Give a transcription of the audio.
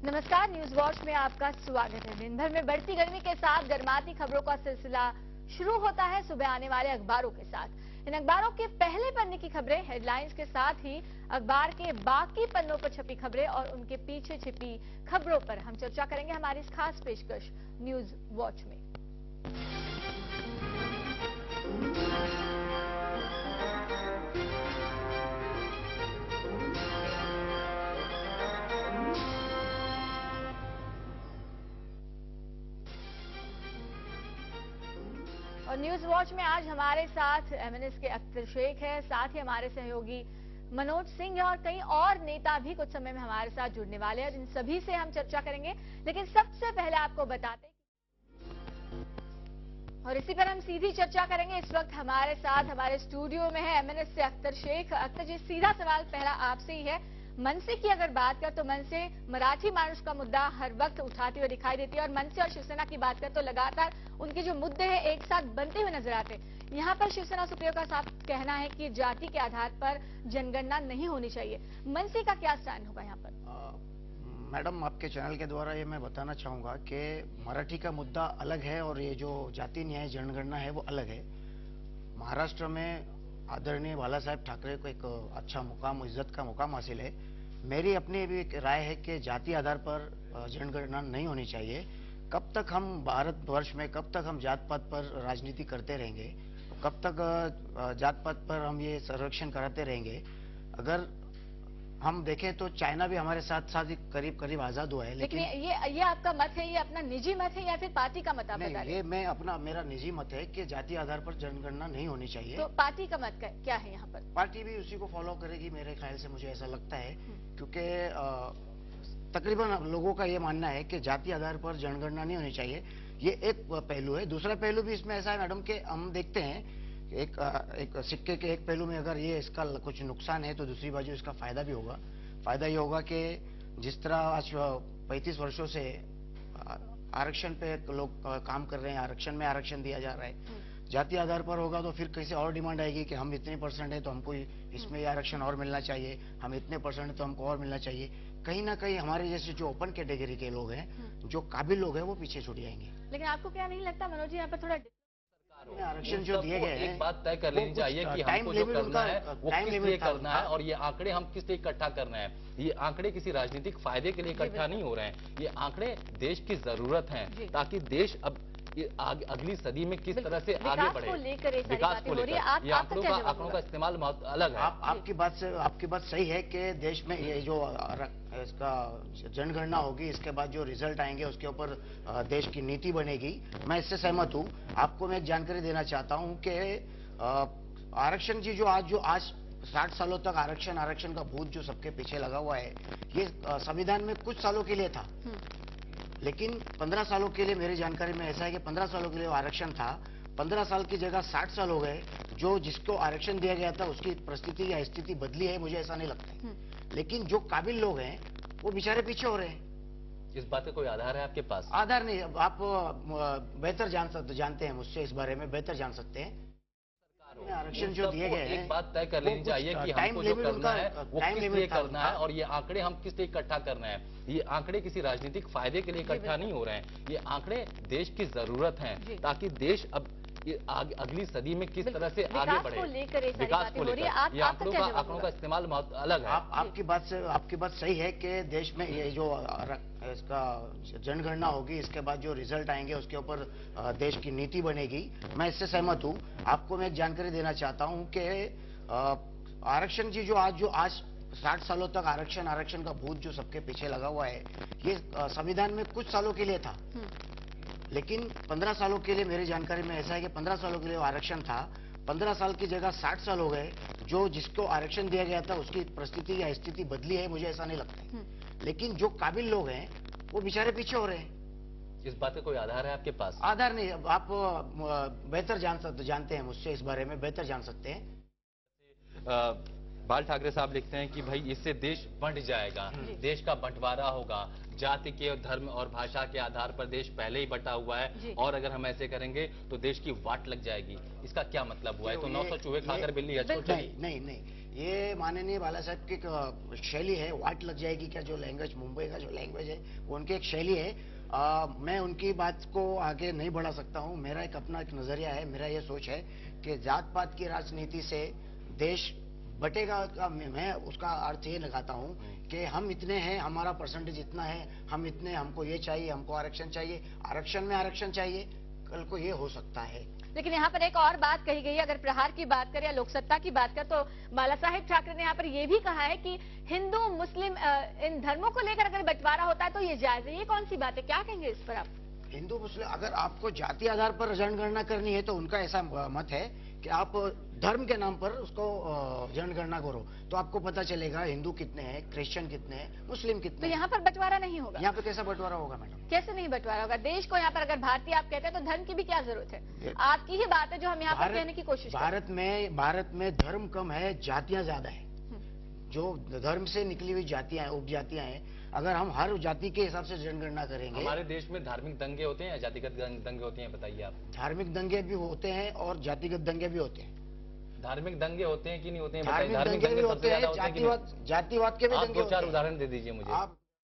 नमस्कार, news watch में आपका स्वागत है। दिन भर में बढ़ती गर्मी के साथ गर्माती खबरों का सिलसिला शुरू होता है सुबह आने वाले अखबारों के साथ। इन अखबारों के पहले पन्ने की खबरें, हेडलाइंस के साथ ही अखबार के बाकी पन्नों पर छपी खबरें और उनके पीछे छिपी खबरों पर हम चर्चा करेंगे हमारी इस खास पेशकश न्यूज वॉच में। और न्यूज वॉच में आज हमारे साथ एमएनएस के अख्तर शेख है, साथ ही हमारे सहयोगी मनोज सिंह है और कई और नेता भी कुछ समय में हमारे साथ जुड़ने वाले हैं और इन सभी से हम चर्चा करेंगे। लेकिन सबसे पहले आपको बताते और इसी पर हम सीधी चर्चा करेंगे। इस वक्त हमारे साथ हमारे स्टूडियो में है एमएनएस से अख्तर शेख। अख्तर जी, सीधा सवाल पहला आपसे ही है। मनसे की अगर बात करें तो मनसे मराठी मानुष का मुद्दा हर वक्त उठाती हुई दिखाई देती है और मनसे और शिवसेना की बात करें तो लगातार उनके जो मुद्दे हैं एक साथ बनते हुए नजर आते हैं। यहाँ पर शिवसेना सुप्रीमो का साफ कहना है कि जाति के आधार पर जनगणना नहीं होनी चाहिए। मनसे का क्या स्टैंड होगा यहाँ पर? मैडम, आपके चैनल के द्वारा ये मैं बताना चाहूंगा कि मराठी का मुद्दा अलग है और ये जो जाति न्याय जनगणना है वो अलग है। महाराष्ट्र में आदरणीय बाला साहेब ठाकरे को एक अच्छा मुकाम, इज्जत का मुकाम हासिल है। मेरी अपनी भी एक राय है कि जाति आधार पर जनगणना नहीं होनी चाहिए। कब तक हम भारतवर्ष में, कब तक हम जात पात पर राजनीति करते रहेंगे, कब तक जात पात पर हम ये संरक्षण कराते रहेंगे? अगर हम देखें तो चाइना भी हमारे साथ साथ करीब करीब आजाद हुआ है। लेकिन ये आपका मत है, ये अपना निजी मत है या फिर पार्टी का मत? आप बता रहे हैं। ये मेरा निजी मत है कि जाति आधार पर जनगणना नहीं होनी चाहिए। तो पार्टी का मत क्या है यहाँ पर? पार्टी भी उसी को फॉलो करेगी मेरे ख्याल से, मुझे ऐसा लगता है, क्योंकि तकरीबन लोगों का ये मानना है कि जाति आधार पर जनगणना नहीं होनी चाहिए। ये एक पहलू है। दूसरा पहलू भी इसमें ऐसा है मैडम कि हम देखते हैं एक सिक्के के एक पहलू में अगर ये इसका कुछ नुकसान है तो दूसरी बाजू इसका फायदा भी होगा। फायदा ये होगा कि जिस तरह आज 35 वर्षों से आरक्षण पे लोग काम कर रहे हैं, आरक्षण में आरक्षण दिया जा रहा है। जाति आधार पर होगा तो फिर कैसे और डिमांड आएगी कि हम इतने % है तो हमको इसमें ये आरक्षण और मिलना चाहिए, हम इतने % है तो हमको और मिलना चाहिए। कहीं ना कहीं हमारे जैसे जो ओपन कैटेगरी के लोग हैं, जो काबिल लोग हैं, वो पीछे छूट जाएंगे। लेकिन आपको क्या नहीं लगता मनोज जी, यहाँ पर थोड़ा आरक्षण जो दिए गए हैं, एक बात तय कर लेनी चाहिए कि हमको जो करना है वो किस लिए करना है और ये आंकड़े हम किस लिए इकट्ठा करना है। ये आंकड़े किसी राजनीतिक फायदे के लिए इकट्ठा नहीं हो रहे हैं। ये आंकड़े देश की जरूरत हैं ताकि देश अब अगली सदी में किस तरह से आगे बढ़े, विकास को लेकर ये आंकड़ों का इस्तेमाल बहुत अलग है। आपकी बात सही है कि देश में ये जो इसका जनगणना होगी, इसके बाद जो रिजल्ट आएंगे उसके ऊपर देश की नीति बनेगी। मैं इससे सहमत हूँ। आपको मैं एक जानकारी देना चाहता हूँ कि आरक्षण जी जो आज 60 सालों तक आरक्षण का भूत जो सबके पीछे लगा हुआ है, ये संविधान में कुछ सालों के लिए था, लेकिन 15 सालों के लिए मेरी जानकारी में ऐसा है कि 15 सालों के लिए आरक्षण था। 15 साल की जगह 60 साल हो गए। जो जिसको आरक्षण दिया गया था उसकी परिस्थिति या स्थिति बदली है, मुझे ऐसा नहीं लगता। लेकिन जो काबिल लोग हैं वो बेचारे पीछे हो रहे हैं। इस बात का कोई आधार है आपके पास? आधार नहीं, आप बेहतर जानते हैं मुझसे, इस बारे में बेहतर जान सकते हैं। आरक्षण जो दिए गए हैं, एक बात तय कर लेनी चाहिए कि हमको जो करना है वो किस लिए करना है और ये आंकड़े हम किस लिए इकट्ठा करना है। ये आंकड़े किसी राजनीतिक फायदे के लिए इकट्ठा नहीं हो रहे हैं। ये आंकड़े देश की जरूरत हैं ताकि देश अब अगली सदी में किस तरह से आगे बढ़े, विकास को लेकर ये आंकड़ों का इस्तेमाल बहुत अलग है। आपकी बात सही है कि देश में ये जो इसका जनगणना होगी, इसके बाद जो रिजल्ट आएंगे उसके ऊपर देश की नीति बनेगी। मैं इससे सहमत हूँ। आपको मैं एक जानकारी देना चाहता हूँ कि आरक्षण जी जो आज 60 सालों तक आरक्षण का भूत जो सबके पीछे लगा हुआ है, ये संविधान में कुछ सालों के लिए था, लेकिन 15 सालों के लिए मेरी जानकारी में ऐसा है कि 15 सालों के लिए आरक्षण था। 15 साल की जगह 60 साल हो गए। जो जिसको आरक्षण दिया गया था उसकी परिस्थिति या स्थिति बदली है, मुझे ऐसा नहीं लगता। लेकिन जो काबिल लोग हैं वो बेचारे पीछे हो रहे हैं। इस बात का कोई आधार है आपके पास? आधार नहीं, आप बेहतर जानते हैं मुझसे, इस बारे में बेहतर जान सकते हैं। बाल ठाकरे साहब लिखते हैं कि भाई इससे देश बंट जाएगा, देश का बंटवारा होगा, जाति के धर्म और भाषा के आधार पर देश पहले ही बटा हुआ है और अगर हम ऐसे करेंगे तो देश की वाट लग जाएगी। इसका क्या मतलब हुआ है? तो 900 चूहे खाकर बिल्ली हज को चली? नहीं, ये माननीय बाला साहब की एक शैली है, वाट लग जाएगी क्या, जो लैंग्वेज मुंबई का जो लैंग्वेज है वो उनकी एक शैली है। मैं उनकी बात को आगे नहीं बढ़ा सकता हूँ। मेरा एक अपना एक नजरिया है, मेरा ये सोच है कि जात पात की राजनीति से देश बटेगा का मैं उसका अर्थ ये लगाता हूँ कि हम इतने हैं, हमारा परसेंटेज इतना है, हम इतने, हमको ये चाहिए, हमको आरक्षण चाहिए, आरक्षण में आरक्षण चाहिए, कल को ये हो सकता है। लेकिन यहाँ पर एक और बात कही गई है, अगर प्रहार की बात करें या लोकसत्ता की बात करें, तो बाला साहेब ठाकरे ने यहाँ पर यह भी कहा है कि हिंदू मुस्लिम इन धर्मों को लेकर अगर बंटवारा होता है तो ये जायज है। ये कौन सी बात है, क्या कहेंगे इस पर आप? हिंदू मुस्लिम, अगर आपको जाति आधार पर जनगणना करनी है तो उनका ऐसा मत है कि आप धर्म के नाम पर उसको जनगणना करो, तो आपको पता चलेगा हिंदू कितने हैं, क्रिश्चियन कितने हैं, मुस्लिम कितने। तो यहाँ पर बंटवारा नहीं होगा? यहाँ पे कैसा बंटवारा होगा मैडम? कैसे नहीं बंटवारा होगा? देश को यहाँ पर अगर भारतीय आप कहते हैं तो धर्म की भी क्या जरूरत है? आपकी ही बात है जो हम यहाँ पर कहने की कोशिश कर रहे हैं। भारत में धर्म कम है, जातियां ज्यादा है। जो धर्म से निकली हुई जातियां हैं, उपजातियां हैं, अगर हम हर जाति के हिसाब से जनगणना करेंगे। हमारे देश में धार्मिक दंगे होते हैं या जातिगत दंगे होते हैं, बताइए आप। धार्मिक दंगे भी होते हैं और जातिगत दंगे भी होते हैं। धार्मिक दंगे होते हैं कि नहीं होते हैं? धार्मिक दंगे भी होते हैं, जातिवाद के भी दंगे होते हैं। आप 2-4 उदाहरण दे दीजिए मुझे। आप